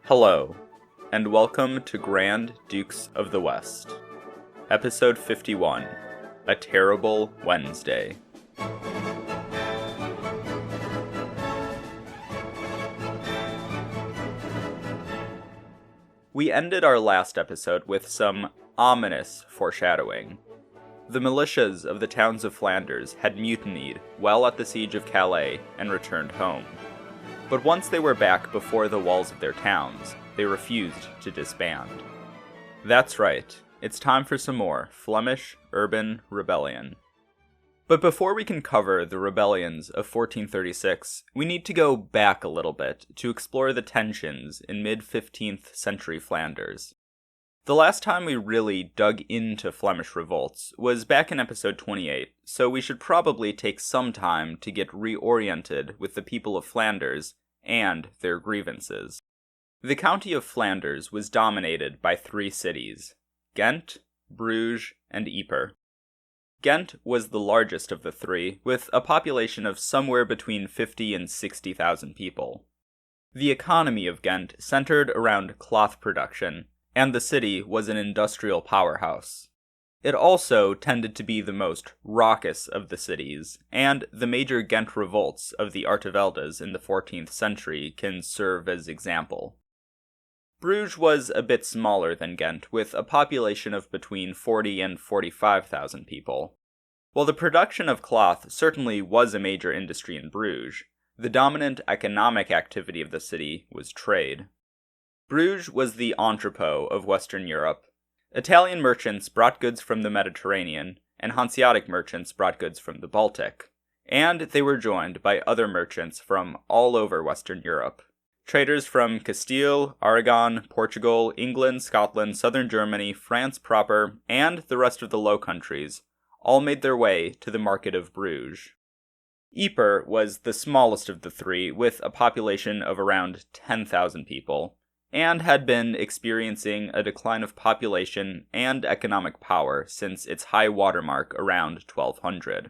Hello, and welcome to Grand Dukes of the West, Episode 51, A Terrible Wednesday. We ended our last episode with some ominous foreshadowing. The militias of the towns of Flanders had mutinied while at the siege of Calais and returned home. But once they were back before the walls of their towns, they refused to disband. That's right, it's time for some more Flemish urban rebellion. But before we can cover the rebellions of 1436, we need to go back a little bit to explore the tensions in mid-15th century Flanders. The last time we really dug into Flemish revolts was back in episode 28, so we should probably take some time to get reoriented with the people of Flanders and their grievances. The county of Flanders was dominated by three cities: Ghent, Bruges, and Ypres. Ghent was the largest of the three, with a population of somewhere between 50 and 60,000 people. The economy of Ghent centered around cloth production, and the city was an industrial powerhouse. It also tended to be the most raucous of the cities, and the major Ghent revolts of the Arteveldes in the 14th century can serve as example. Bruges was a bit smaller than Ghent, with a population of between 40 and 45,000 people. While the production of cloth certainly was a major industry in Bruges, the dominant economic activity of the city was trade. Bruges was the entrepot of Western Europe. Italian merchants brought goods from the Mediterranean, and Hanseatic merchants brought goods from the Baltic. And they were joined by other merchants from all over Western Europe. Traders from Castile, Aragon, Portugal, England, Scotland, southern Germany, France proper, and the rest of the Low Countries all made their way to the market of Bruges. Ypres was the smallest of the three, with a population of around 10,000 people, and had been experiencing a decline of population and economic power since its high watermark around 1200.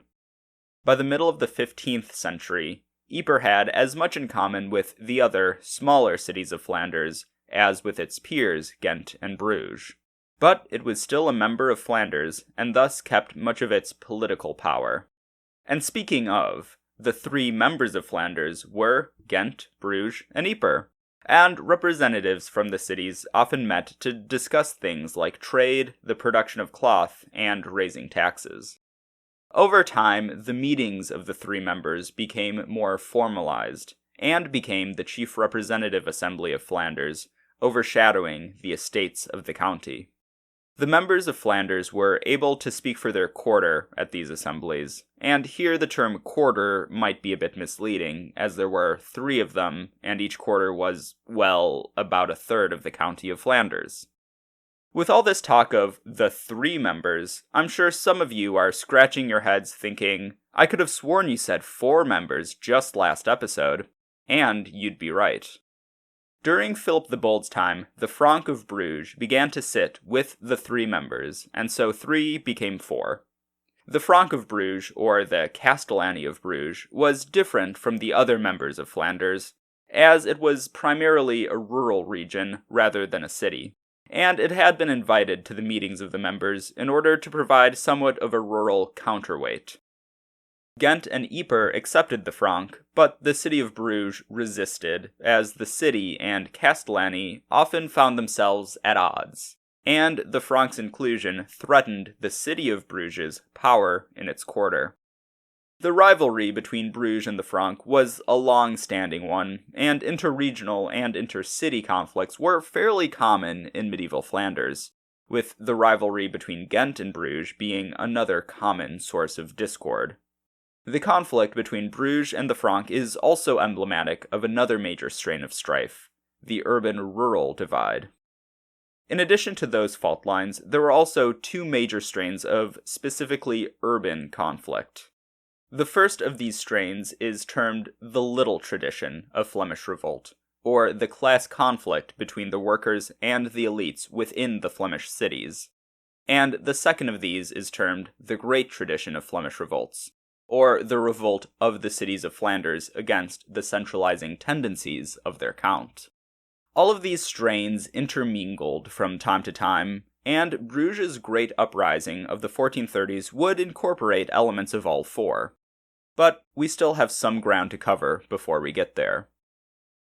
By the middle of the 15th century, Ypres had as much in common with the other, smaller cities of Flanders as with its peers, Ghent and Bruges. But it was still a member of Flanders, and thus kept much of its political power. And speaking of, the three members of Flanders were Ghent, Bruges, and Ypres, and representatives from the cities often met to discuss things like trade, the production of cloth, and raising taxes. Over time, the meetings of the three members became more formalized, and became the chief representative assembly of Flanders, overshadowing the estates of the county. The members of Flanders were able to speak for their quarter at these assemblies, and here the term quarter might be a bit misleading, as there were three of them, and each quarter was, well, about a third of the county of Flanders. With all this talk of the three members, I'm sure some of you are scratching your heads thinking, I could have sworn you said 4 members just last episode, and you'd be right. During Philip the Bold's time, the Franc of Bruges began to sit with the 3 members, and so 3 became 4. The Franc of Bruges, or the Castellany of Bruges, was different from the other members of Flanders, as it was primarily a rural region rather than a city, and it had been invited to the meetings of the members in order to provide somewhat of a rural counterweight. Ghent and Ypres accepted the Franc, but the city of Bruges resisted, as the city and Castellany often found themselves at odds, and the Franc's inclusion threatened the city of Bruges' power in its quarter. The rivalry between Bruges and the Franc was a long-standing one, and interregional and intercity conflicts were fairly common in medieval Flanders, with the rivalry between Ghent and Bruges being another common source of discord. The conflict between Bruges and the Franc is also emblematic of another major strain of strife, the urban-rural divide. In addition to those fault lines, there were also 2 major strains of specifically urban conflict. The first of these strains is termed the Little Tradition of Flemish Revolt, or the class conflict between the workers and the elites within the Flemish cities. And the second of these is termed the Great Tradition of Flemish Revolts, or the revolt of the cities of Flanders against the centralizing tendencies of their count. All of these strains intermingled from time to time, and Bruges' Great Uprising of the 1430s would incorporate elements of all four. But we still have some ground to cover before we get there.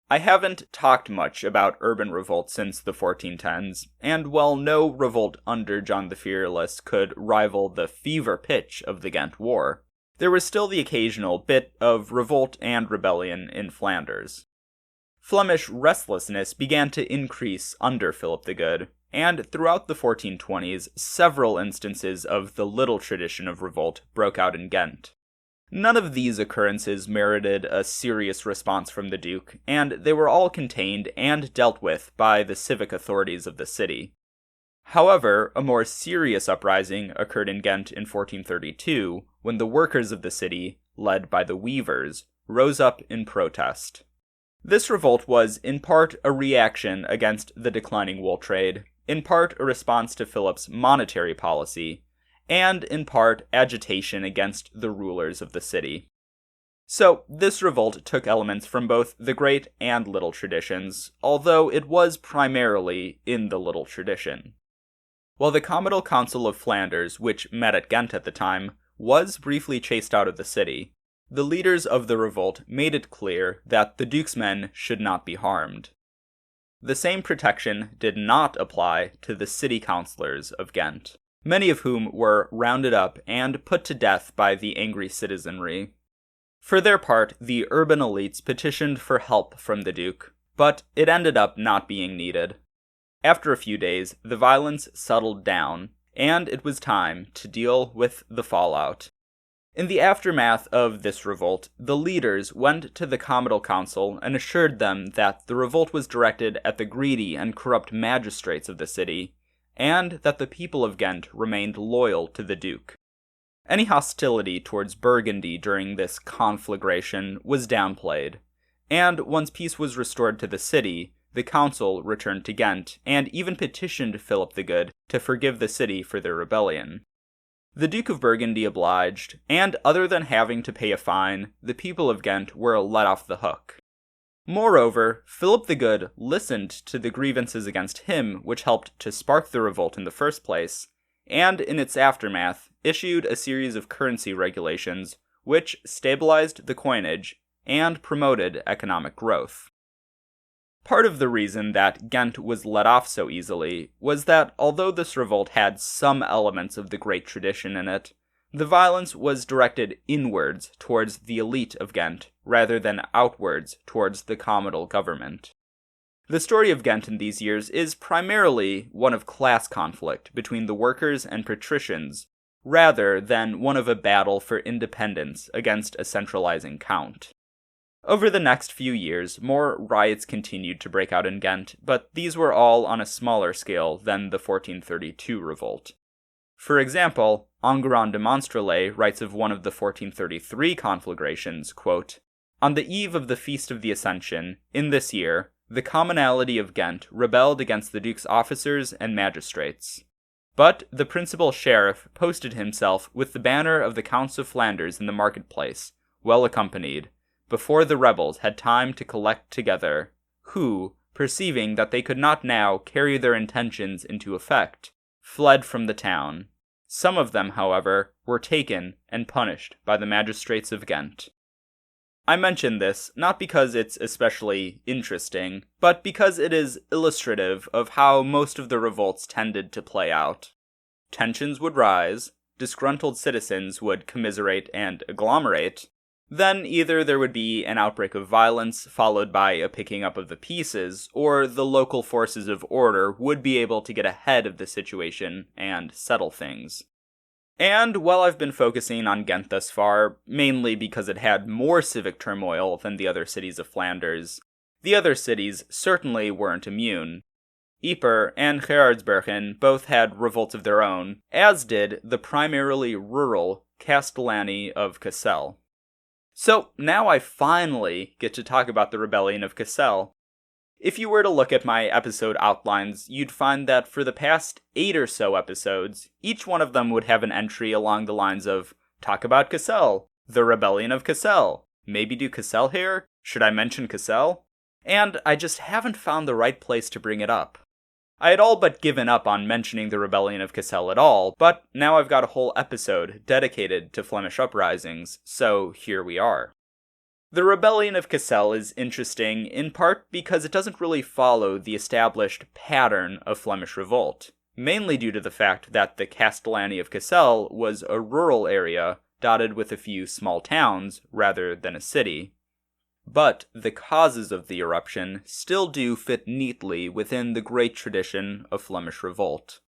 I haven't talked much about urban revolt since the 1410s, and while no revolt under John the Fearless could rival the fever pitch of the Ghent War, there was still the occasional bit of revolt and rebellion in Flanders. Flemish restlessness began to increase under Philip the Good, and throughout the 1420s, several instances of the little tradition of revolt broke out in Ghent. None of these occurrences merited a serious response from the Duke, and they were all contained and dealt with by the civic authorities of the city. However, a more serious uprising occurred in Ghent in 1432, when the workers of the city, led by the weavers, rose up in protest. This revolt was in part a reaction against the declining wool trade, in part a response to Philip's monetary policy, and in part agitation against the rulers of the city. So, this revolt took elements from both the great and little traditions, although it was primarily in the little tradition. While the Comital Council of Flanders, which met at Ghent at the time, was briefly chased out of the city, the leaders of the revolt made it clear that the Duke's men should not be harmed. The same protection did not apply to the city councillors of Ghent, many of whom were rounded up and put to death by the angry citizenry. For their part, the urban elites petitioned for help from the Duke, but it ended up not being needed. After a few days, the violence settled down, and it was time to deal with the fallout. In the aftermath of this revolt, the leaders went to the Comital Council and assured them that the revolt was directed at the greedy and corrupt magistrates of the city, and that the people of Ghent remained loyal to the Duke. Any hostility towards Burgundy during this conflagration was downplayed, and once peace was restored to the city, the council returned to Ghent and even petitioned Philip the Good to forgive the city for their rebellion. The Duke of Burgundy obliged, and other than having to pay a fine, the people of Ghent were let off the hook. Moreover, Philip the Good listened to the grievances against him which helped to spark the revolt in the first place, and in its aftermath issued a series of currency regulations which stabilized the coinage and promoted economic growth. Part of the reason that Ghent was let off so easily was that although this revolt had some elements of the great tradition in it, the violence was directed inwards towards the elite of Ghent, rather than outwards towards the comital government. The story of Ghent in these years is primarily one of class conflict between the workers and patricians, rather than one of a battle for independence against a centralizing count. Over the next few years, more riots continued to break out in Ghent, but these were all on a smaller scale than the 1432 revolt. For example, Enguerrand de Monstrelet writes of one of the 1433 conflagrations, quote, "On the eve of the Feast of the Ascension, in this year, the commonalty of Ghent rebelled against the Duke's officers and magistrates. But the principal sheriff posted himself with the banner of the Counts of Flanders in the marketplace, well accompanied, before the rebels had time to collect together, who, perceiving that they could not now carry their intentions into effect, fled from the town. Some of them, however, were taken and punished by the magistrates of Ghent." I mention this not because it's especially interesting, but because it is illustrative of how most of the revolts tended to play out. Tensions would rise, disgruntled citizens would commiserate and agglomerate, then either there would be an outbreak of violence followed by a picking up of the pieces, or the local forces of order would be able to get ahead of the situation and settle things. And while I've been focusing on Ghent thus far, mainly because it had more civic turmoil than the other cities of Flanders, the other cities certainly weren't immune. Yper and Gerardsbergen both had revolts of their own, as did the primarily rural Castellani of Cassel. So now I finally get to talk about the rebellion of Cassel. If you were to look at my episode outlines, you'd find that for the past 8 or so episodes, each one of them would have an entry along the lines of, talk about Cassel, the rebellion of Cassel, maybe do Cassel here, should I mention Cassel? and I just haven't found the right place to bring it up. I had all but given up on mentioning the Rebellion of Cassel at all, but now I've got a whole episode dedicated to Flemish uprisings, so here we are. The Rebellion of Cassel is interesting in part because it doesn't really follow the established pattern of Flemish revolt, mainly due to the fact that the Castellany of Cassel was a rural area dotted with a few small towns rather than a city. But the causes of the eruption still do fit neatly within the great tradition of Flemish revolt.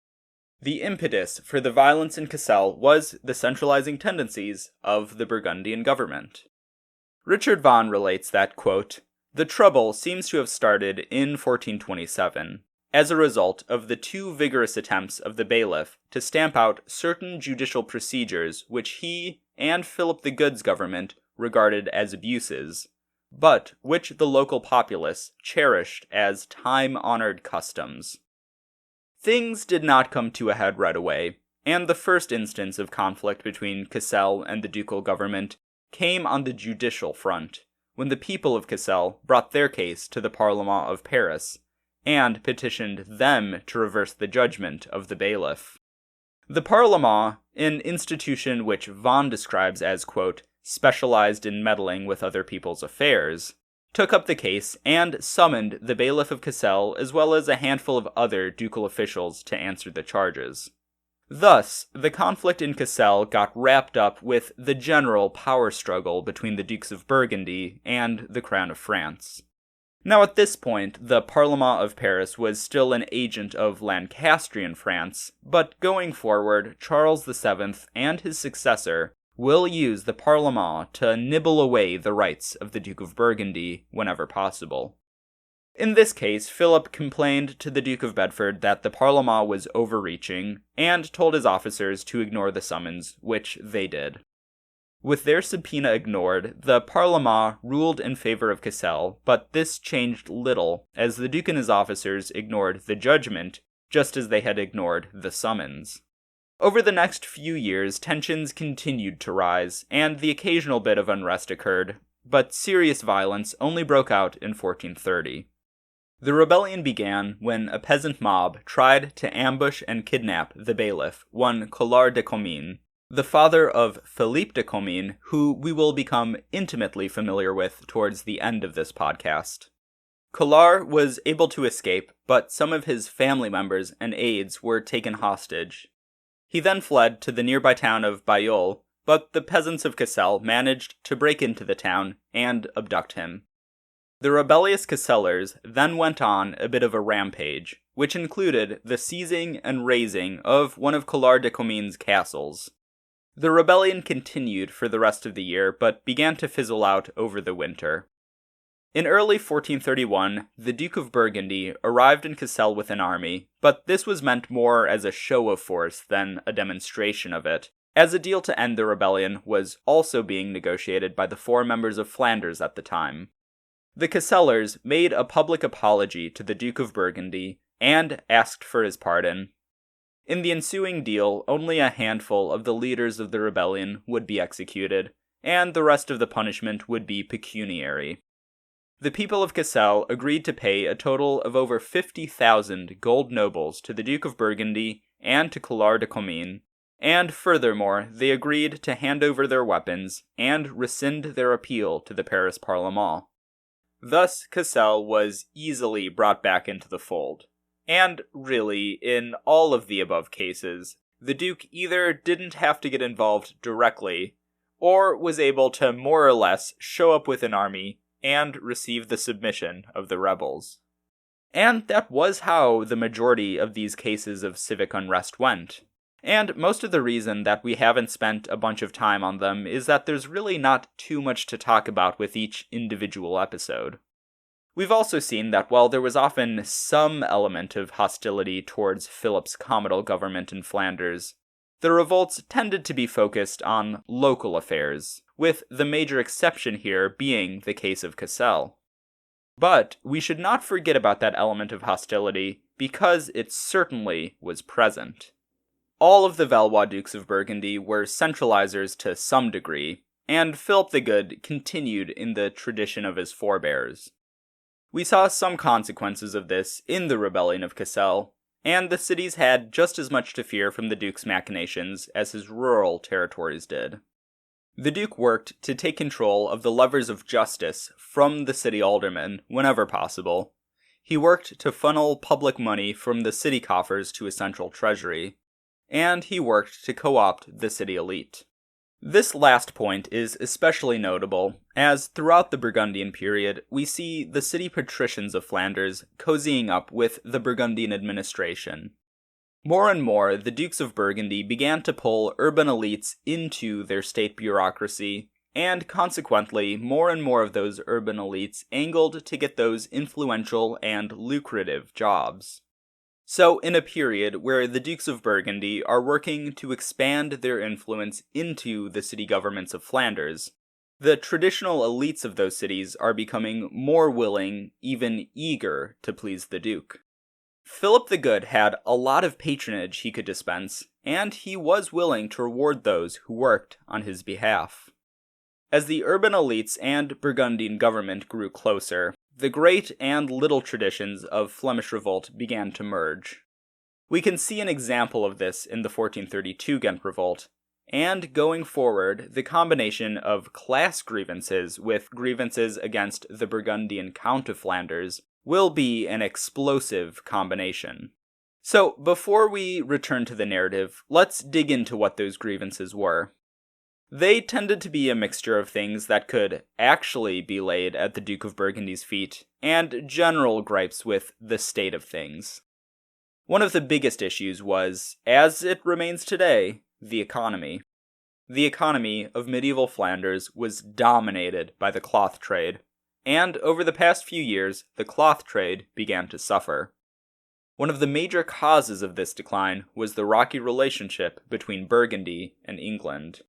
The impetus for the violence in Cassel was the centralizing tendencies of the Burgundian government. Richard Vaughan relates that, quote, "The trouble seems to have started in 1427, as a result of the too vigorous attempts of the bailiff to stamp out certain judicial procedures which he and Philip the Good's government regarded as abuses, but which the local populace cherished as time-honored customs." Things did not come to a head right away, and the first instance of conflict between Cassel and the ducal government came on the judicial front, when the people of Cassel brought their case to the Parlement of Paris, and petitioned them to reverse the judgment of the bailiff. The Parlement, an institution which Vaughan describes as, quote, specialized in meddling with other people's affairs, took up the case and summoned the bailiff of Cassel as well as a handful of other ducal officials to answer the charges. Thus, the conflict in Cassel got wrapped up with the general power struggle between the Dukes of Burgundy and the Crown of France. Now at this point, the Parlement of Paris was still an agent of Lancastrian France, but going forward, Charles VII and his successor will use the Parlement to nibble away the rights of the Duke of Burgundy whenever possible. In this case, Philip complained to the Duke of Bedford that the Parlement was overreaching, and told his officers to ignore the summons, which they did. With their subpoena ignored, the Parlement ruled in favor of Cassel, but this changed little, as the Duke and his officers ignored the judgment, just as they had ignored the summons. Over the next few years, tensions continued to rise, and the occasional bit of unrest occurred, but serious violence only broke out in 1430. The rebellion began when a peasant mob tried to ambush and kidnap the bailiff, one Colard de Commines, the father of Philippe de Commines, who we will become intimately familiar with towards the end of this podcast. Colard was able to escape, but some of his family members and aides were taken hostage. He then fled to the nearby town of Bailleul, but the peasants of Cassel managed to break into the town and abduct him. The rebellious Cassellers then went on a bit of a rampage, which included the seizing and razing of one of Colard de Comines' castles. The rebellion continued for the rest of the year, but began to fizzle out over the winter. In early 1431, the Duke of Burgundy arrived in Cassel with an army, but this was meant more as a show of force than a demonstration of it, as a deal to end the rebellion was also being negotiated by the 4 members of Flanders at the time. The Cassellers made a public apology to the Duke of Burgundy and asked for his pardon. In the ensuing deal, only a handful of the leaders of the rebellion would be executed, and the rest of the punishment would be pecuniary. The people of Cassel agreed to pay a total of over 50,000 gold nobles to the Duke of Burgundy and to Colard de Comines, and furthermore, they agreed to hand over their weapons and rescind their appeal to the Paris Parlement. Thus, Cassel was easily brought back into the fold. And really, in all of the above cases, the Duke either didn't have to get involved directly, or was able to more or less show up with an army and receive the submission of the rebels. And that was how the majority of these cases of civic unrest went. And most of the reason that we haven't spent a bunch of time on them is that there's really not too much to talk about with each individual episode. We've also seen that while there was often some element of hostility towards Philip's comital government in Flanders, the revolts tended to be focused on local affairs, with the major exception here being the case of Cassel. But we should not forget about that element of hostility, because it certainly was present. All of the Valois Dukes of Burgundy were centralizers to some degree, and Philip the Good continued in the tradition of his forebears. We saw some consequences of this in the rebellion of Cassel, and the cities had just as much to fear from the Duke's machinations as his rural territories did. The Duke worked to take control of the levers of justice from the city aldermen whenever possible. He worked to funnel public money from the city coffers to his central treasury, and he worked to co-opt the city elite. This last point is especially notable, as throughout the Burgundian period, we see the city patricians of Flanders cozying up with the Burgundian administration. More and more, the Dukes of Burgundy began to pull urban elites into their state bureaucracy, and consequently, more and more of those urban elites angled to get those influential and lucrative jobs. So, in a period where the Dukes of Burgundy are working to expand their influence into the city governments of Flanders, the traditional elites of those cities are becoming more willing, even eager, to please the Duke. Philip the Good had a lot of patronage he could dispense, and he was willing to reward those who worked on his behalf. As the urban elites and Burgundian government grew closer, the great and little traditions of Flemish revolt began to merge. We can see an example of this in the 1432 Ghent revolt, and going forward, the combination of class grievances with grievances against the Burgundian Count of Flanders will be an explosive combination. So, before we return to the narrative, let's dig into what those grievances were. They tended to be a mixture of things that could actually be laid at the Duke of Burgundy's feet, and general gripes with the state of things. One of the biggest issues was, as it remains today, the economy. The economy of medieval Flanders was dominated by the cloth trade, and over the past few years, the cloth trade began to suffer. One of the major causes of this decline was the rocky relationship between Burgundy and England.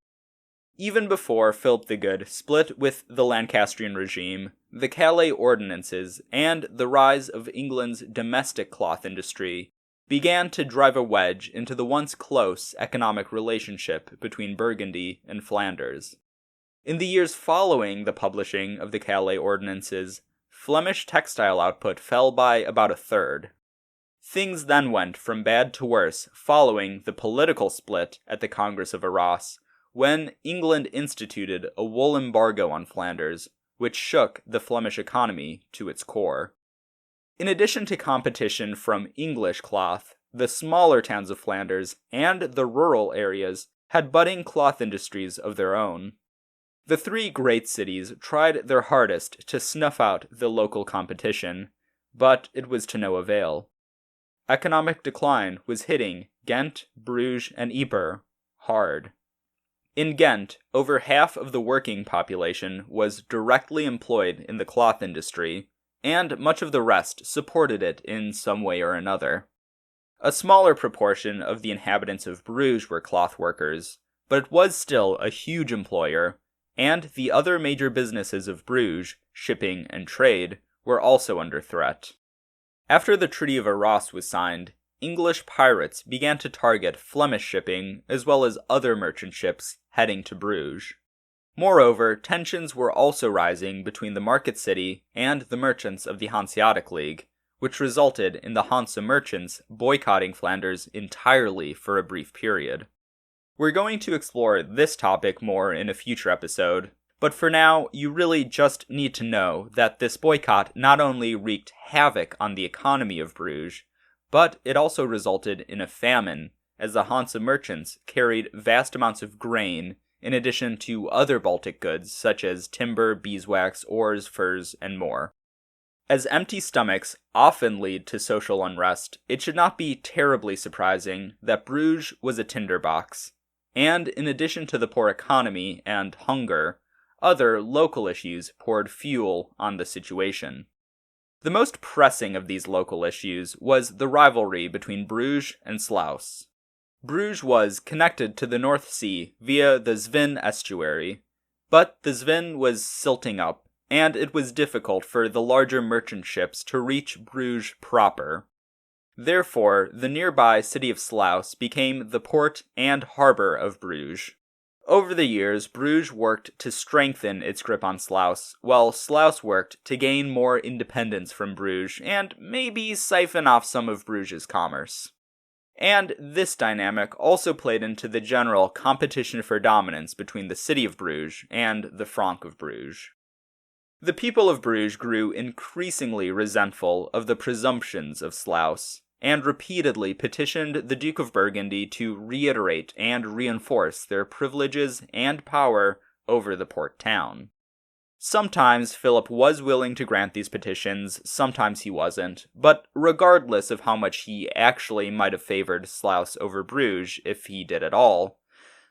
Even before Philip the Good split with the Lancastrian regime, the Calais ordinances and the rise of England's domestic cloth industry began to drive a wedge into the once close economic relationship between Burgundy and Flanders. In the years following the publishing of the Calais ordinances, Flemish textile output fell by about a third. Things then went from bad to worse following the political split at the Congress of Raase, when England instituted a wool embargo on Flanders, which shook the Flemish economy to its core. In addition to competition from English cloth, the smaller towns of Flanders and the rural areas had budding cloth industries of their own. The three great cities tried their hardest to snuff out the local competition, but it was to no avail. Economic decline was hitting Ghent, Bruges, and Ypres hard. In Ghent, over half of the working population was directly employed in the cloth industry, and much of the rest supported it in some way or another. A smaller proportion of the inhabitants of Bruges were cloth workers, but it was still a huge employer, and the other major businesses of Bruges, shipping and trade, were also under threat. After the Treaty of Raase was signed, English pirates began to target Flemish shipping as well as other merchant ships heading to Bruges. Moreover, tensions were also rising between the market city and the merchants of the Hanseatic League, which resulted in the Hanse merchants boycotting Flanders entirely for a brief period. We're going to explore this topic more in a future episode, but for now, you really just need to know that this boycott not only wreaked havoc on the economy of Bruges, but it also resulted in a famine, as the Hanse merchants carried vast amounts of grain, in addition to other Baltic goods such as timber, beeswax, oars, furs, and more. As empty stomachs often lead to social unrest, it should not be terribly surprising that Bruges was a tinderbox, and in addition to the poor economy and hunger, other local issues poured fuel on the situation. The most pressing of these local issues was the rivalry between Bruges and Sluis. Bruges was connected to the North Sea via the Zwin estuary, but the Zwin was silting up, and it was difficult for the larger merchant ships to reach Bruges proper. Therefore, the nearby city of Sluis became the port and harbor of Bruges. Over the years, Bruges worked to strengthen its grip on Sluis, while Sluis worked to gain more independence from Bruges and maybe siphon off some of Bruges' commerce. And this dynamic also played into the general competition for dominance between the city of Bruges and the Franc of Bruges. The people of Bruges grew increasingly resentful of the presumptions of Sluis, and repeatedly petitioned the Duke of Burgundy to reiterate and reinforce their privileges and power over the port town. Sometimes Philip was willing to grant these petitions, sometimes he wasn't, but regardless of how much he actually might have favored Sluis over Bruges, if he did at all,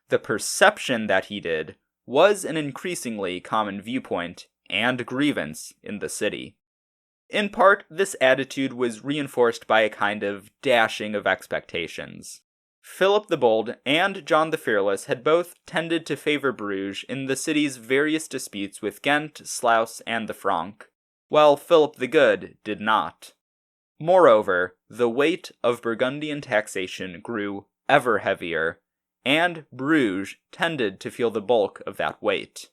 the perception that he did was an increasingly common viewpoint and grievance in the city. In part, this attitude was reinforced by a kind of dashing of expectations. Philip the Bold and John the Fearless had both tended to favor Bruges in the city's various disputes with Ghent, Sluis, and the Franc, while Philip the Good did not. Moreover, the weight of Burgundian taxation grew ever heavier, and Bruges tended to feel the bulk of that weight.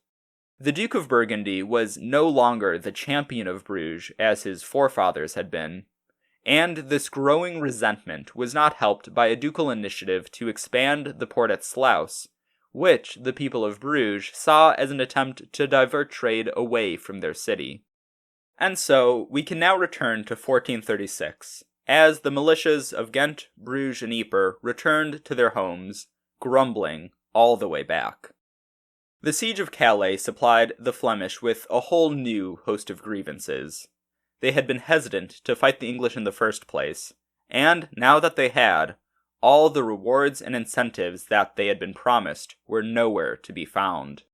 The Duke of Burgundy was no longer the champion of Bruges as his forefathers had been, and this growing resentment was not helped by a ducal initiative to expand the port at Sluis, which the people of Bruges saw as an attempt to divert trade away from their city. And so, we can now return to 1436, as the militias of Ghent, Bruges, and Ypres returned to their homes, grumbling all the way back. The siege of Calais supplied the Flemish with a whole new host of grievances. They had been hesitant to fight the English in the first place, and now that they had, all the rewards and incentives that they had been promised were nowhere to be found.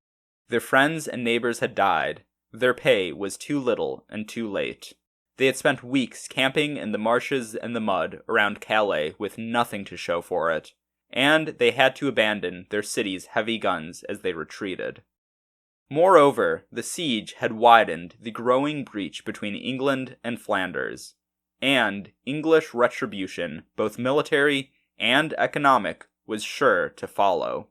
Their friends and neighbors had died, their pay was too little and too late. They had spent weeks camping in the marshes and the mud around Calais with nothing to show for it, and they had to abandon their city's heavy guns as they retreated. Moreover, the siege had widened the growing breach between England and Flanders, and English retribution, both military and economic, was sure to follow.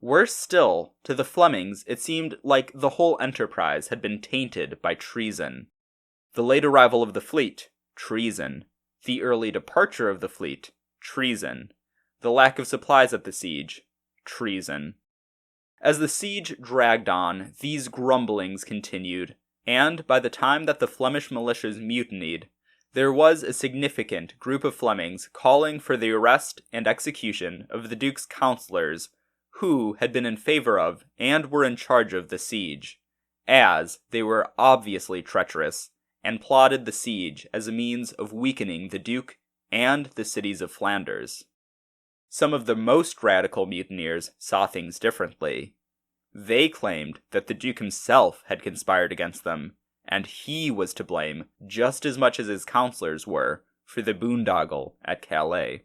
Worse still, to the Flemings it seemed like the whole enterprise had been tainted by treason. The late arrival of the fleet, treason. The early departure of the fleet, treason. The lack of supplies at the siege, treason. As the siege dragged on, these grumblings continued, and by the time that the Flemish militias mutinied, there was a significant group of Flemings calling for the arrest and execution of the Duke's councillors, who had been in favor of and were in charge of the siege, as they were obviously treacherous and plotted the siege as a means of weakening the Duke and the cities of Flanders. Some of the most radical mutineers saw things differently. They claimed that the Duke himself had conspired against them, and he was to blame just as much as his councillors were for the boondoggle at Calais.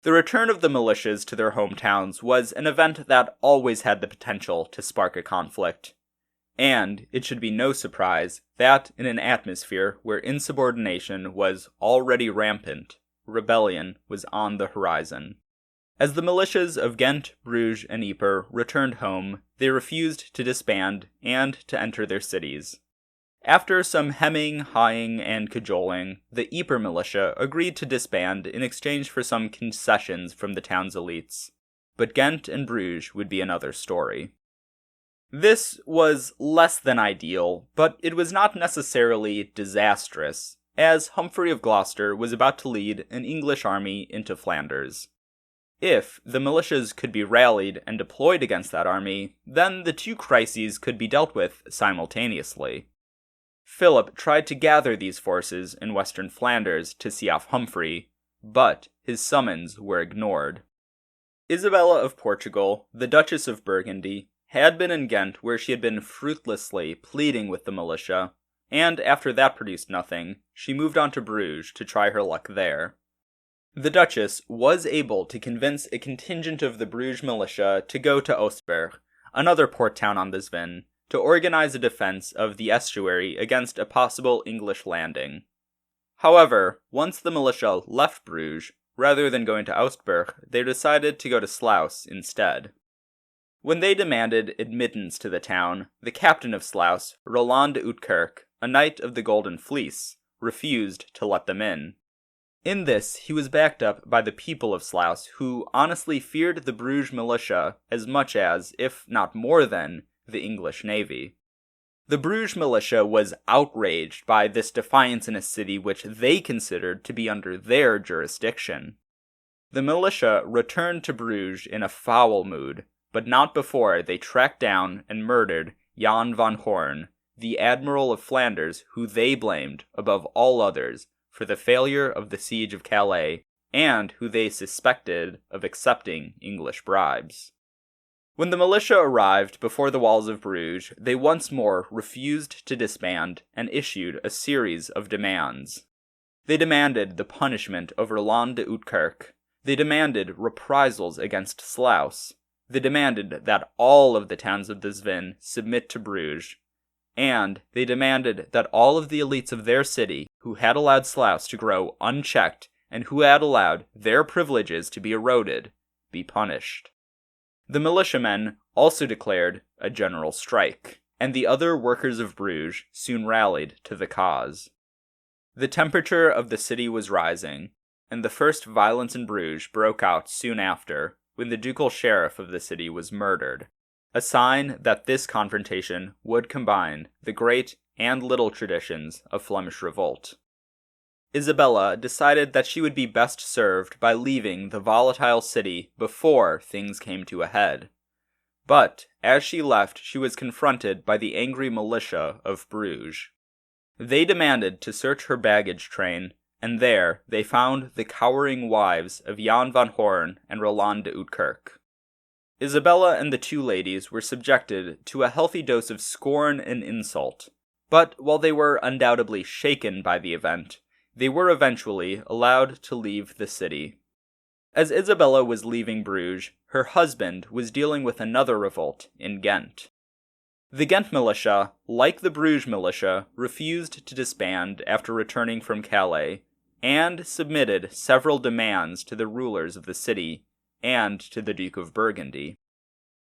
The return of the militias to their hometowns was an event that always had the potential to spark a conflict. And it should be no surprise that in an atmosphere where insubordination was already rampant, rebellion was on the horizon. As the militias of Ghent, Bruges, and Ypres returned home, they refused to disband and to enter their cities. After some hemming, hawing, and cajoling, the Ypres militia agreed to disband in exchange for some concessions from the town's elites. But Ghent and Bruges would be another story. This was less than ideal, but it was not necessarily disastrous, as Humphrey of Gloucester was about to lead an English army into Flanders. If the militias could be rallied and deployed against that army, then the two crises could be dealt with simultaneously. Philip tried to gather these forces in western Flanders to see off Humphrey, but his summons were ignored. Isabella of Portugal, the Duchess of Burgundy, had been in Ghent where she had been fruitlessly pleading with the militia, and after that produced nothing, she moved on to Bruges to try her luck there. The Duchess was able to convince a contingent of the Bruges militia to go to Oostburg, another port town on the Zwen, to organize a defense of the estuary against a possible English landing. However, once the militia left Bruges, rather than going to Oostburg, they decided to go to Sluis instead. When they demanded admittance to the town, the captain of Sluis, Roland de Uitkerk, a knight of the Golden Fleece, refused to let them in. In this, he was backed up by the people of Sluis, who honestly feared the Bruges militia as much as, if not more than, the English navy. The Bruges militia was outraged by this defiance in a city which they considered to be under their jurisdiction. The militia returned to Bruges in a foul mood, but not before they tracked down and murdered Jan van Hoorn, the Admiral of Flanders, who they blamed, above all others, for the failure of the siege of Calais, and who they suspected of accepting English bribes. When the militia arrived before the walls of Bruges, they once more refused to disband and issued a series of demands. They demanded the punishment of Roland de Uitkerk. They demanded reprisals against Sluis. They demanded that all of the towns of the Zwen submit to Bruges. And they demanded that all of the elites of their city, who had allowed Sluis to grow unchecked and who had allowed their privileges to be eroded, be punished. The militiamen also declared a general strike, and the other workers of Bruges soon rallied to the cause. The temperature of the city was rising, and the first violence in Bruges broke out soon after, when the ducal sheriff of the city was murdered, a sign that this confrontation would combine the great and little traditions of Flemish revolt. Isabella decided that she would be best served by leaving the volatile city before things came to a head. But, as she left, she was confronted by the angry militia of Bruges. They demanded to search her baggage train, and there they found the cowering wives of Jan van Hoorn and Roland de Uitkerk. Isabella and the two ladies were subjected to a healthy dose of scorn and insult, but while they were undoubtedly shaken by the event, they were eventually allowed to leave the city. As Isabella was leaving Bruges, her husband was dealing with another revolt in Ghent. The Ghent militia, like the Bruges militia, refused to disband after returning from Calais, and submitted several demands to the rulers of the city and to the Duke of Burgundy.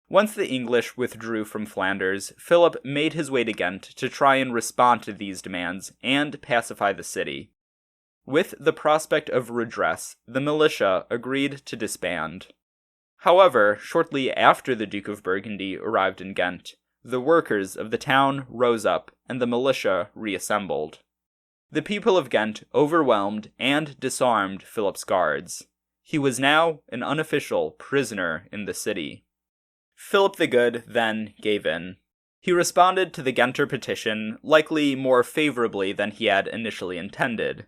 Once the English withdrew from Flanders, Philip made his way to Ghent to try and respond to these demands and pacify the city. With the prospect of redress, the militia agreed to disband. However, shortly after the Duke of Burgundy arrived in Ghent, the workers of the town rose up and the militia reassembled. The people of Ghent overwhelmed and disarmed Philip's guards. He was now an unofficial prisoner in the city. Philip the Good then gave in. He responded to the Ghenter petition likely more favorably than he had initially intended,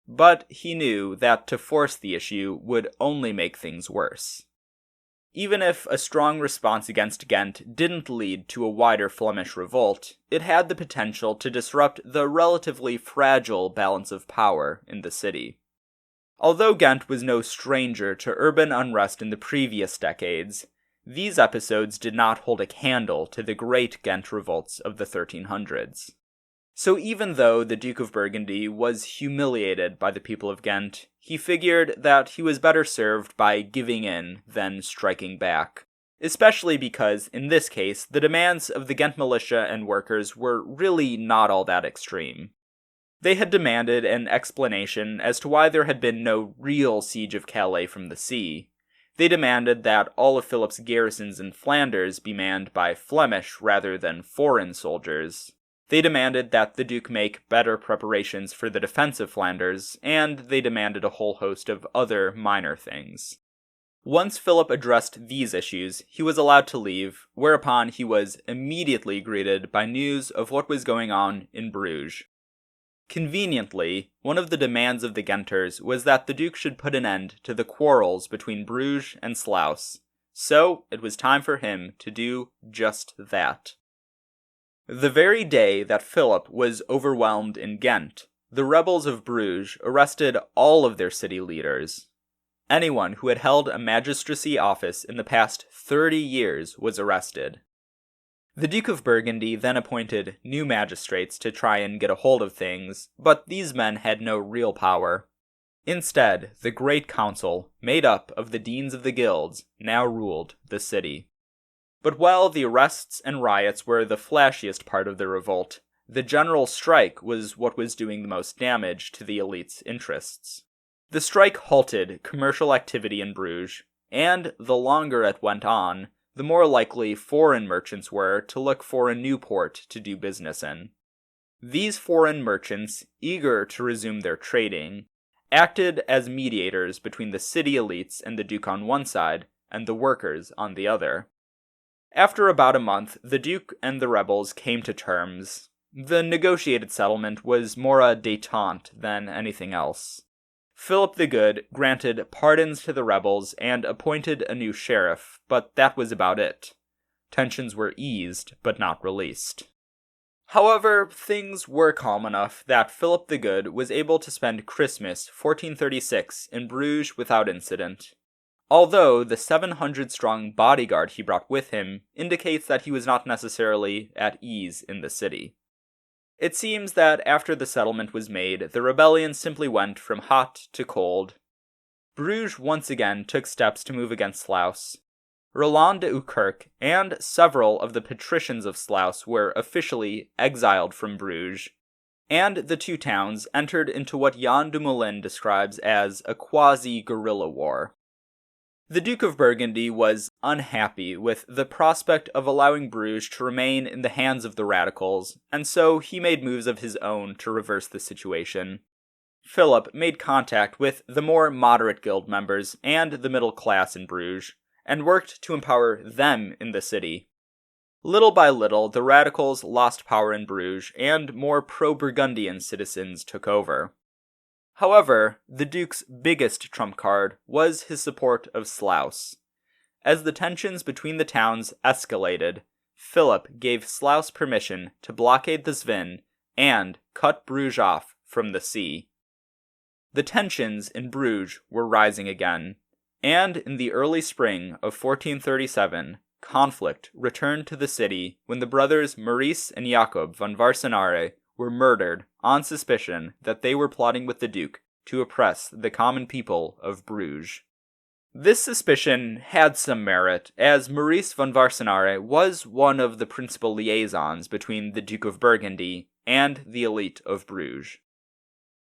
but he knew that to force the issue would only make things worse. Even if a strong response against Ghent didn't lead to a wider Flemish revolt, it had the potential to disrupt the relatively fragile balance of power in the city. Although Ghent was no stranger to urban unrest in the previous decades, these episodes did not hold a candle to the great Ghent revolts of the 1300s. So even though the Duke of Burgundy was humiliated by the people of Ghent, he figured that he was better served by giving in than striking back, especially because, in this case, the demands of the Ghent militia and workers were really not all that extreme. They had demanded an explanation as to why there had been no real siege of Calais from the sea. They demanded that all of Philip's garrisons in Flanders be manned by Flemish rather than foreign soldiers. They demanded that the Duke make better preparations for the defense of Flanders, and they demanded a whole host of other minor things. Once Philip addressed these issues, he was allowed to leave, whereupon he was immediately greeted by news of what was going on in Bruges. Conveniently, one of the demands of the Ghenters was that the Duke should put an end to the quarrels between Bruges and Sluis, so it was time for him to do just that. The very day that Philip was overwhelmed in Ghent, the rebels of Bruges arrested all of their city leaders. Anyone who had held a magistracy office in the past 30 years was arrested. The Duke of Burgundy then appointed new magistrates to try and get a hold of things, but these men had no real power. Instead, the Great Council, made up of the deans of the guilds, now ruled the city. But while the arrests and riots were the flashiest part of the revolt, the general strike was what was doing the most damage to the elite's interests. The strike halted commercial activity in Bruges, and the longer it went on, the more likely foreign merchants were to look for a new port to do business in. These foreign merchants, eager to resume their trading, acted as mediators between the city elites and the Duke on one side, and the workers on the other. After about a month, the Duke and the rebels came to terms. The negotiated settlement was more a détente than anything else. Philip the Good granted pardons to the rebels and appointed a new sheriff, but that was about it. Tensions were eased, but not released. However, things were calm enough that Philip the Good was able to spend Christmas 1436 in Bruges without incident. Although the 700-strong bodyguard he brought with him indicates that he was not necessarily at ease in the city. It seems that after the settlement was made, the rebellion simply went from hot to cold. Bruges once again took steps to move against Sluis. Roland de Ukerk and several of the patricians of Sluis were officially exiled from Bruges, and the two towns entered into what Jan de Moulin describes as a quasi-guerrilla war. The Duke of Burgundy was unhappy with the prospect of allowing Bruges to remain in the hands of the radicals, and so he made moves of his own to reverse the situation. Philip made contact with the more moderate guild members and the middle class in Bruges, and worked to empower them in the city. Little by little, the radicals lost power in Bruges, and more pro-Burgundian citizens took over. However, the Duke's biggest trump card was his support of Sluis. As the tensions between the towns escalated, Philip gave Sluis permission to blockade the Sven and cut Bruges off from the sea. The tensions in Bruges were rising again, and in the early spring of 1437, conflict returned to the city when the brothers Maurice and Jacob van Varsenare were murdered on suspicion that they were plotting with the Duke to oppress the common people of Bruges. This suspicion had some merit, as Maurice van Varsenare was one of the principal liaisons between the Duke of Burgundy and the elite of Bruges.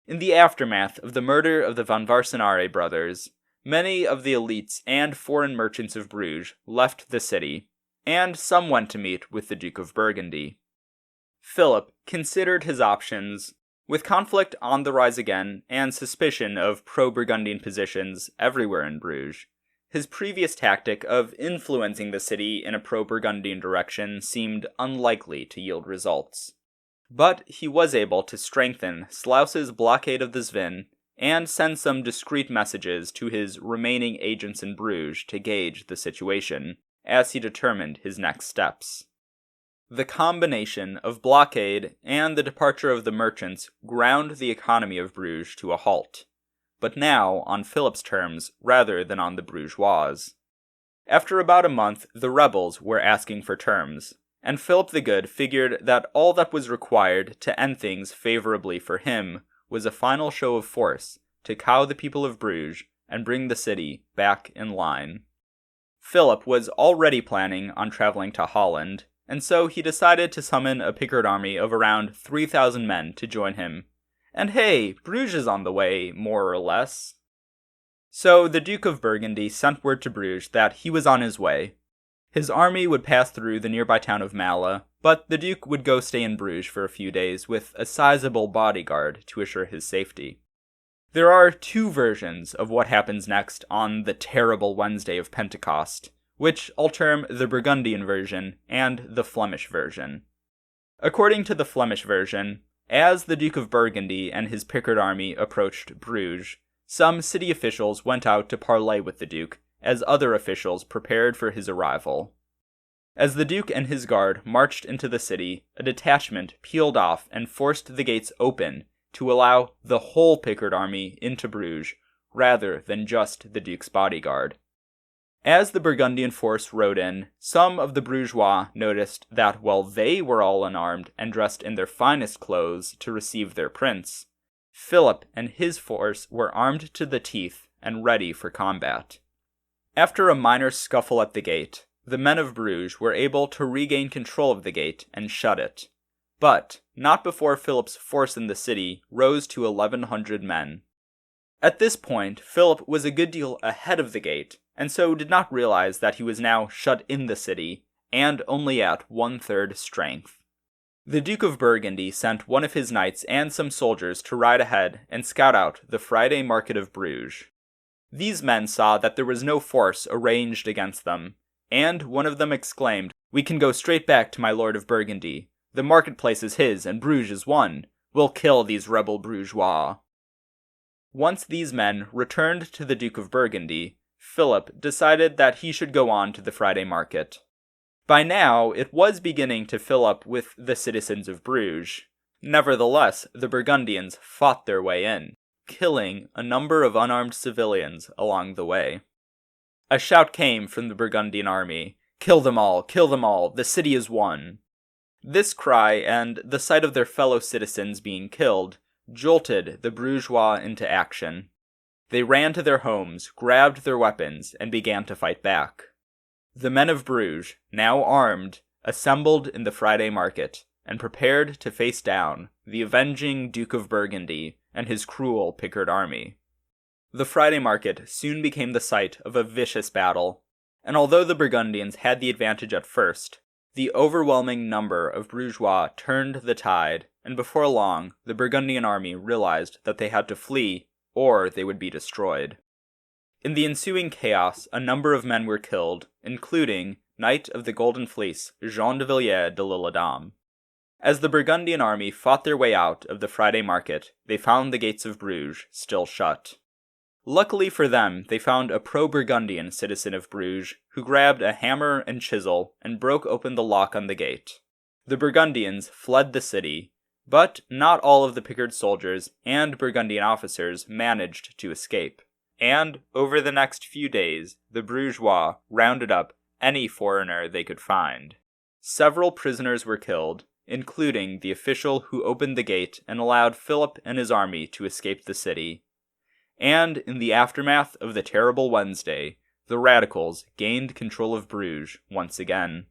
In the aftermath of the murder of the van Varsenare brothers, many of the elites and foreign merchants of Bruges left the city, and some went to meet with the Duke of Burgundy. Philip considered his options. With conflict on the rise again, and suspicion of pro-Burgundian positions everywhere in Bruges, his previous tactic of influencing the city in a pro-Burgundian direction seemed unlikely to yield results. But he was able to strengthen Sluis's blockade of the Sven, and send some discreet messages to his remaining agents in Bruges to gauge the situation, as he determined his next steps. The combination of blockade and the departure of the merchants ground the economy of Bruges to a halt, but now on Philip's terms rather than on the bourgeois'. After about a month, the rebels were asking for terms, and Philip the Good figured that all that was required to end things favorably for him was a final show of force to cow the people of Bruges and bring the city back in line. Philip was already planning on traveling to Holland, and so he decided to summon a pickard army of around 3,000 men to join him. And hey, Bruges is on the way, more or less. So the Duke of Burgundy sent word to Bruges that he was on his way. His army would pass through the nearby town of Malle, but the Duke would go stay in Bruges for a few days with a sizable bodyguard to assure his safety. There are two versions of what happens next on the terrible Wednesday of Pentecost, which I'll term the Burgundian version and the Flemish version. According to the Flemish version, as the Duke of Burgundy and his pickard army approached Bruges, some city officials went out to parley with the Duke, as other officials prepared for his arrival. As the Duke and his guard marched into the city, a detachment peeled off and forced the gates open to allow the whole pickard army into Bruges, rather than just the Duke's bodyguard. As the Burgundian force rode in, some of the bourgeois noticed that while they were all unarmed and dressed in their finest clothes to receive their prince, Philip and his force were armed to the teeth and ready for combat. After a minor scuffle at the gate, the men of Bruges were able to regain control of the gate and shut it. But not before Philip's force in the city rose to 1,100 men. At this point, Philip was a good deal ahead of the gate, and so did not realize that he was now shut in the city, and only at 1/3 strength. The Duke of Burgundy sent one of his knights and some soldiers to ride ahead and scout out the Friday market of Bruges. These men saw that there was no force arranged against them, and one of them exclaimed, "We can go straight back to my Lord of Burgundy. The marketplace is his, and Bruges is won. We'll kill these rebel bourgeois." Once these men returned to the Duke of Burgundy, Philip decided that he should go on to the Friday market. By now, it was beginning to fill up with the citizens of Bruges. Nevertheless, the Burgundians fought their way in, killing a number of unarmed civilians along the way. A shout came from the Burgundian army, "Kill them all, the city is won." This cry, and the sight of their fellow citizens being killed, jolted the bourgeois into action. They ran to their homes, grabbed their weapons, and began to fight back. The men of Bruges, now armed, assembled in the Friday market, and prepared to face down the avenging Duke of Burgundy and his cruel Pickard army. The Friday market soon became the site of a vicious battle, and although the Burgundians had the advantage at first, the overwhelming number of bourgeois turned the tide, and before long, the Burgundian army realized that they had to flee, or they would be destroyed. In the ensuing chaos, a number of men were killed, including Knight of the Golden Fleece, Jean de Villiers de l'Isle Adam. As the Burgundian army fought their way out of the Friday market, they found the gates of Bruges still shut. Luckily for them, they found a pro-Burgundian citizen of Bruges who grabbed a hammer and chisel and broke open the lock on the gate. The Burgundians fled the city, but not all of the Pickard soldiers and Burgundian officers managed to escape. And over the next few days, the bourgeois rounded up any foreigner they could find. Several prisoners were killed, including the official who opened the gate and allowed Philip and his army to escape the city. And in the aftermath of the terrible Wednesday, the radicals gained control of Bruges once again.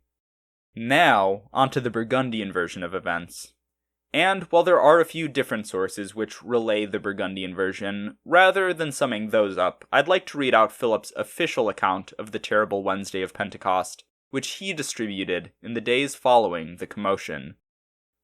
Now, onto the Burgundian version of events. And while there are a few different sources which relay the Burgundian version, rather than summing those up, I'd like to read out Philip's official account of the terrible Wednesday of Pentecost, which he distributed in the days following the commotion.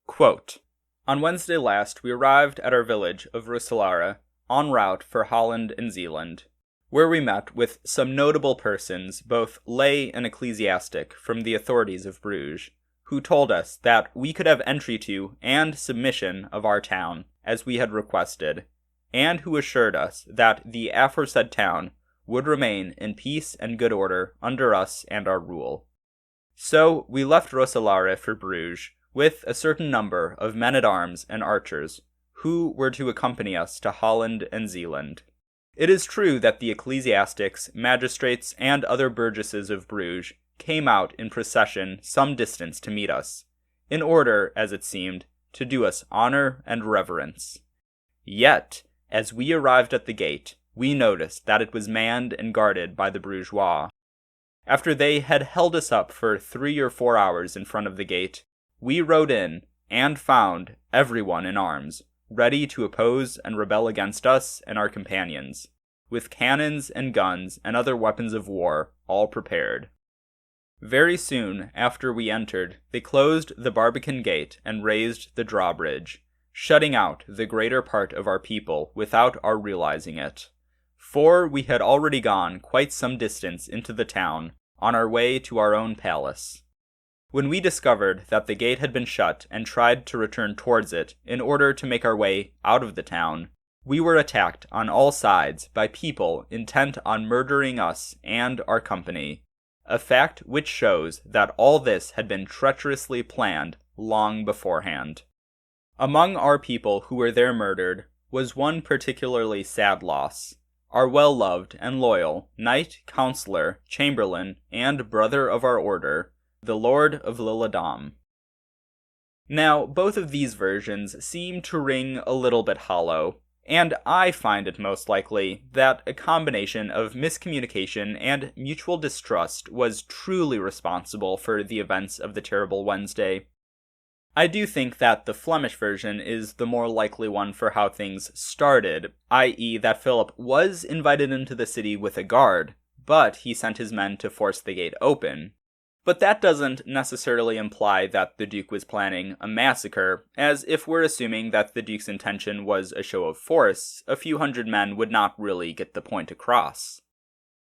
Quote, "On Wednesday last we arrived at our village of Roeselare, en route for Holland and Zeeland, where we met with some notable persons, both lay and ecclesiastic, from the authorities of Bruges, who told us that we could have entry to and submission of our town, as we had requested, and who assured us that the aforesaid town would remain in peace and good order under us and our rule. So we left Roeselare for Bruges, with a certain number of men-at-arms and archers, who were to accompany us to Holland and Zeeland. It is true that the ecclesiastics, magistrates, and other burgesses of Bruges came out in procession some distance to meet us, in order, as it seemed, to do us honor and reverence. Yet, as we arrived at the gate, we noticed that it was manned and guarded by the bourgeois. After they had held us up for 3 or 4 hours in front of the gate, we rode in and found everyone in arms, ready to oppose and rebel against us and our companions, with cannons and guns and other weapons of war all prepared. Very soon after we entered, they closed the Barbican gate and raised the drawbridge, shutting out the greater part of our people without our realizing it, for we had already gone quite some distance into the town on our way to our own palace. When we discovered that the gate had been shut and tried to return towards it in order to make our way out of the town, we were attacked on all sides by people intent on murdering us and our company, a fact which shows that all this had been treacherously planned long beforehand. Among our people who were there murdered was one particularly sad loss, our well-loved and loyal knight, councillor, chamberlain, and brother of our order, the Lord of l'Isle Adam. Now, both of these versions seem to ring a little bit hollow, And I find it most likely that a combination of miscommunication and mutual distrust was truly responsible for the events of the Terrible Wednesday. I do think that the Flemish version is the more likely one for how things started, i.e. that Philip was invited into the city with a guard, but he sent his men to force the gate open. But that doesn't necessarily imply that the Duke was planning a massacre, as if we're assuming that the Duke's intention was a show of force, a few hundred men would not really get the point across.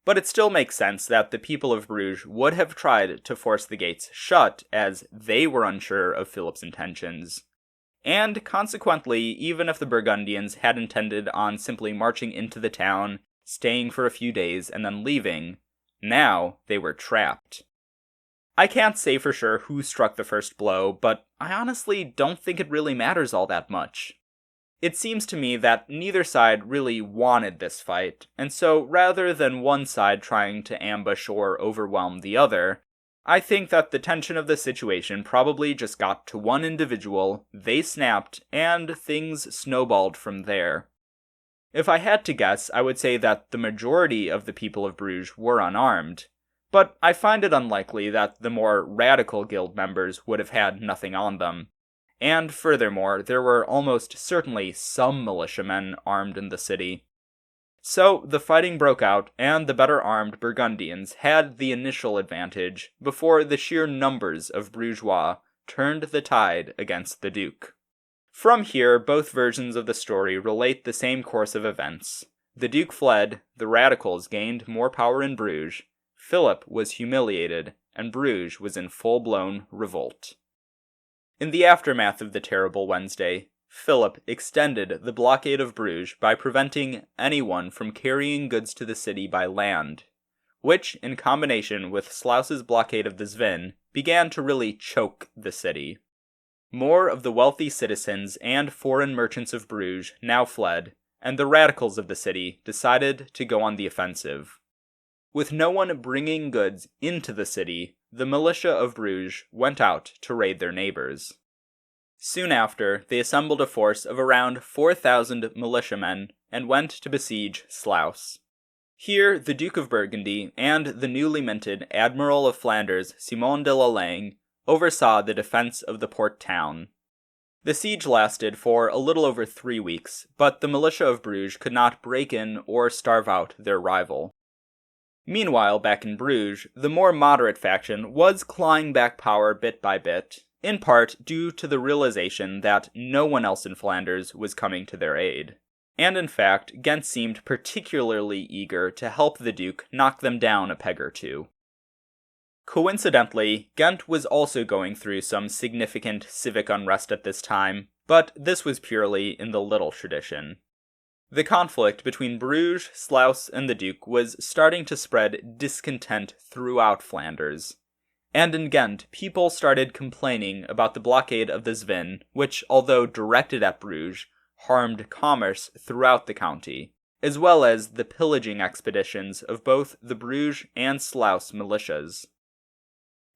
But it still makes sense that the people of Bruges would have tried to force the gates shut, as they were unsure of Philip's intentions. And consequently, even if the Burgundians had intended on simply marching into the town, staying for a few days, and then leaving, now they were trapped. I can't say for sure who struck the first blow, but I honestly don't think it really matters all that much. It seems to me that neither side really wanted this fight, and so rather than one side trying to ambush or overwhelm the other, I think that the tension of the situation probably just got to one individual, they snapped, and things snowballed from there. If I had to guess, I would say that the majority of the people of Bruges were unarmed, but I find it unlikely that the more radical guild members would have had nothing on them. And furthermore, there were almost certainly some militiamen armed in the city. So the fighting broke out, and the better armed Burgundians had the initial advantage before the sheer numbers of Brugeois turned the tide against the Duke. From here, both versions of the story relate the same course of events. The Duke fled, the radicals gained more power in Bruges, Philip was humiliated, and Bruges was in full-blown revolt. In the aftermath of the Terrible Wednesday, Philip extended the blockade of Bruges by preventing anyone from carrying goods to the city by land, which, in combination with Sluis's blockade of the Zwin, began to really choke the city. More of the wealthy citizens and foreign merchants of Bruges now fled, and the radicals of the city decided to go on the offensive. With no one bringing goods into the city, the militia of Bruges went out to raid their neighbors. Soon after, they assembled a force of around 4,000 militiamen and went to besiege Sluis. Here, the Duke of Burgundy and the newly minted Admiral of Flanders, Simon de Lalaing, oversaw the defense of the port town. The siege lasted for a little over 3 weeks, but the militia of Bruges could not break in or starve out their rival. Meanwhile, back in Bruges, the more moderate faction was clawing back power bit by bit, in part due to the realization that no one else in Flanders was coming to their aid. And in fact, Ghent seemed particularly eager to help the Duke knock them down a peg or two. Coincidentally, Ghent was also going through some significant civic unrest at this time, but this was purely in the little tradition. The conflict between Bruges, Sluis, and the Duke was starting to spread discontent throughout Flanders. And in Ghent, people started complaining about the blockade of the Zwin, which, although directed at Bruges, harmed commerce throughout the county, as well as the pillaging expeditions of both the Bruges and Sluis militias.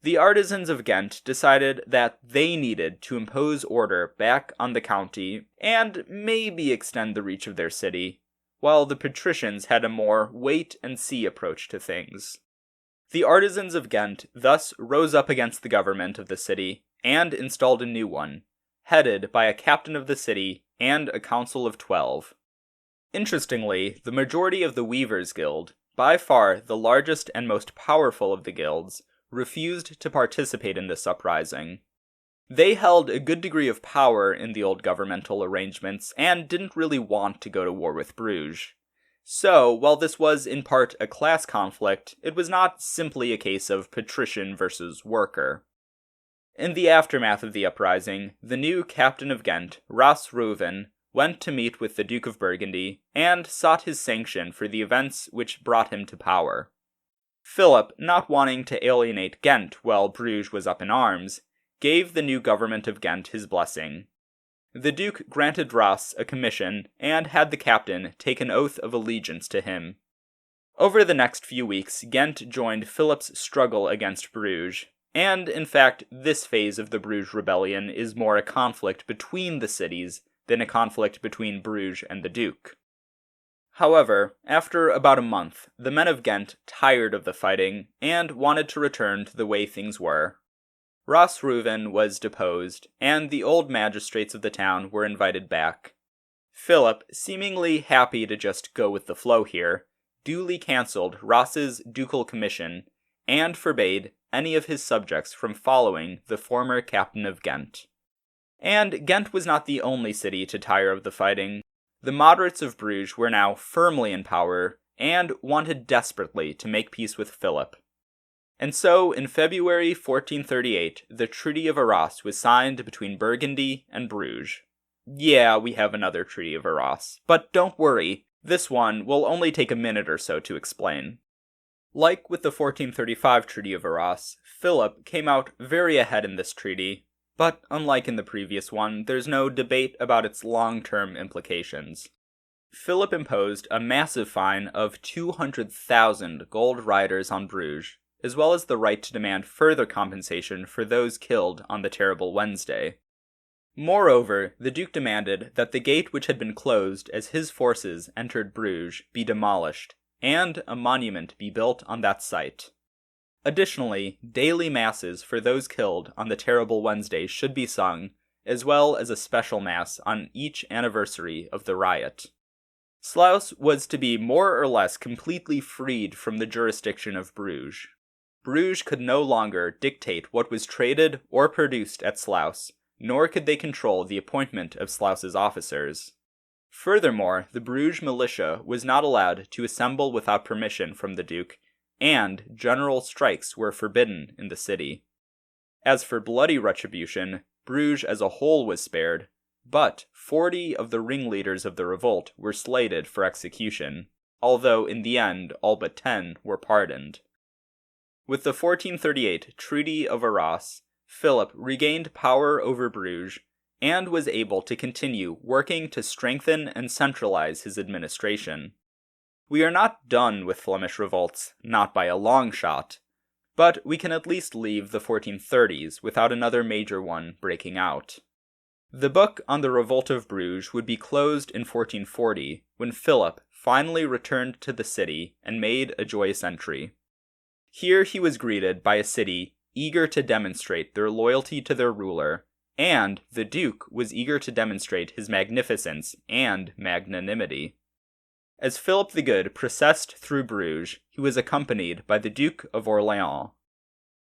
The artisans of Ghent decided that they needed to impose order back on the county and maybe extend the reach of their city, while the patricians had a more wait-and-see approach to things. The artisans of Ghent thus rose up against the government of the city and installed a new one, headed by a captain of the city and a council of 12. Interestingly, the majority of the Weavers' Guild, by far the largest and most powerful of the guilds, refused to participate in this uprising. They held a good degree of power in the old governmental arrangements and didn't really want to go to war with Bruges. So, while this was in part a class conflict, it was not simply a case of patrician versus worker. In the aftermath of the uprising, the new captain of Ghent, Rouven, went to meet with the Duke of Burgundy and sought his sanction for the events which brought him to power. Philip, not wanting to alienate Ghent while Bruges was up in arms, gave the new government of Ghent his blessing. The Duke granted Raase a commission and had the captain take an oath of allegiance to him. Over the next few weeks, Ghent joined Philip's struggle against Bruges, and in fact, this phase of the Bruges rebellion is more a conflict between the cities than a conflict between Bruges and the Duke. However, after about a month, the men of Ghent tired of the fighting and wanted to return to the way things were. Rouven was deposed, and the old magistrates of the town were invited back. Philip, seemingly happy to just go with the flow here, duly cancelled Raase's ducal commission and forbade any of his subjects from following the former captain of Ghent. And Ghent was not the only city to tire of the fighting. The moderates of Bruges were now firmly in power and wanted desperately to make peace with Philip. And so, in February 1438, the Treaty of Raase was signed between Burgundy and Bruges. Yeah, we have another Treaty of Raase, but don't worry, this one will only take a minute or so to explain. Like with the 1435 Treaty of Raase, Philip came out very ahead in this treaty, but unlike in the previous one, there's no debate about its long-term implications. Philip imposed a massive fine of 200,000 gold riders on Bruges, as well as the right to demand further compensation for those killed on the terrible Wednesday. Moreover, the Duke demanded that the gate which had been closed as his forces entered Bruges be demolished, and a monument be built on that site. Additionally, daily masses for those killed on the terrible Wednesday should be sung, as well as a special mass on each anniversary of the riot. Sluis was to be more or less completely freed from the jurisdiction of Bruges. Bruges could no longer dictate what was traded or produced at Sluis, nor could they control the appointment of Sluis's officers. Furthermore, the Bruges militia was not allowed to assemble without permission from the Duke, and general strikes were forbidden in the city. As for bloody retribution, Bruges as a whole was spared, but 40 of the ringleaders of the revolt were slated for execution, although in the end all but 10 were pardoned. With the 1438 Treaty of Raase, Philip regained power over Bruges, and was able to continue working to strengthen and centralize his administration. We are not done with Flemish revolts, not by a long shot, but we can at least leave the 1430s without another major one breaking out. The book on the Revolt of Bruges would be closed in 1440, when Philip finally returned to the city and made a joyous entry. Here he was greeted by a city eager to demonstrate their loyalty to their ruler, and the Duke was eager to demonstrate his magnificence and magnanimity. As Philip the Good processed through Bruges, he was accompanied by the Duke of Orléans.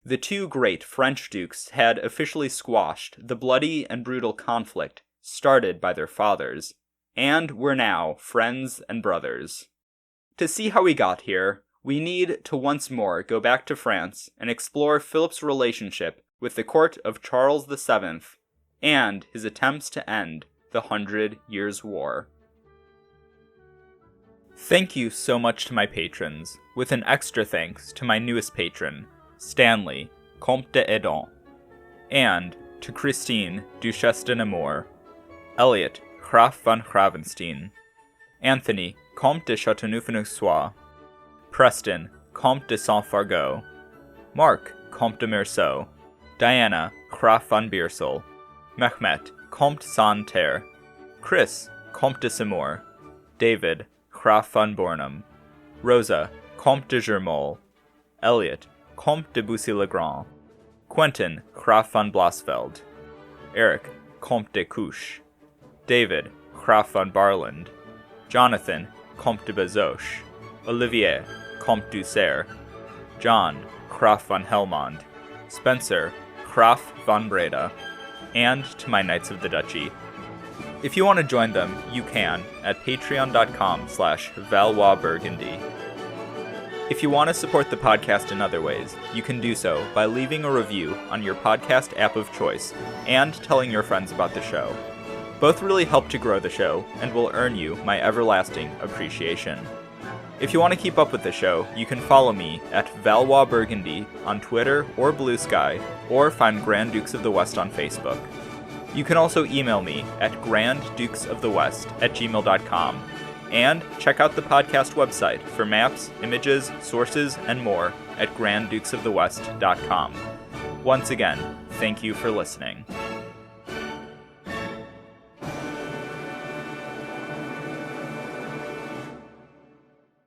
The two great French dukes had officially squashed the bloody and brutal conflict started by their fathers, and were now friends and brothers. To see how we got here, we need to once more go back to France and explore Philip's relationship with the court of Charles VII and his attempts to end the 100 Years' War. Thank you so much to my patrons, with an extra thanks to my newest patron, Stanley, Comte d'Edon, and to Christine, Duchess de Nemours, Elliot, Graaf van Gravenstein, Anthony, Comte de Chateauneuf-en-Auxois, Preston, Comte de Saint-Fargeau, Mark, Comte de Meursault, Diana, Graaf van Beersel, Mehmet, Comte Saint-Terre, Chris, Comte de Seymour, David, Graaf van Bornum, Rosa, Comte de Germol, Elliot, Comte de Bussy-le-Grand, Quentin, Graaf van Blasveld, Eric, Comte de Couche, David, Graaf van Barland, Jonathan, Comte de Bazoches, Olivier, Comte d'Ussert, John, Graaf van Helmond, Spencer, Graaf van Breda, and to my Knights of the Duchy. If you want to join them, you can at patreon.com/ValoisBurgundy. If you want to support the podcast in other ways, you can do so by leaving a review on your podcast app of choice and telling your friends about the show. Both really help to grow the show and will earn you my everlasting appreciation. If you want to keep up with the show, you can follow me at Valois Burgundy on Twitter or Blue Sky, or find Grand Dukes of the West on Facebook. You can also email me at granddukesofthewest@gmail.com, and check out the podcast website for maps, images, sources, and more at granddukesofthewest.com. Once again, thank you for listening.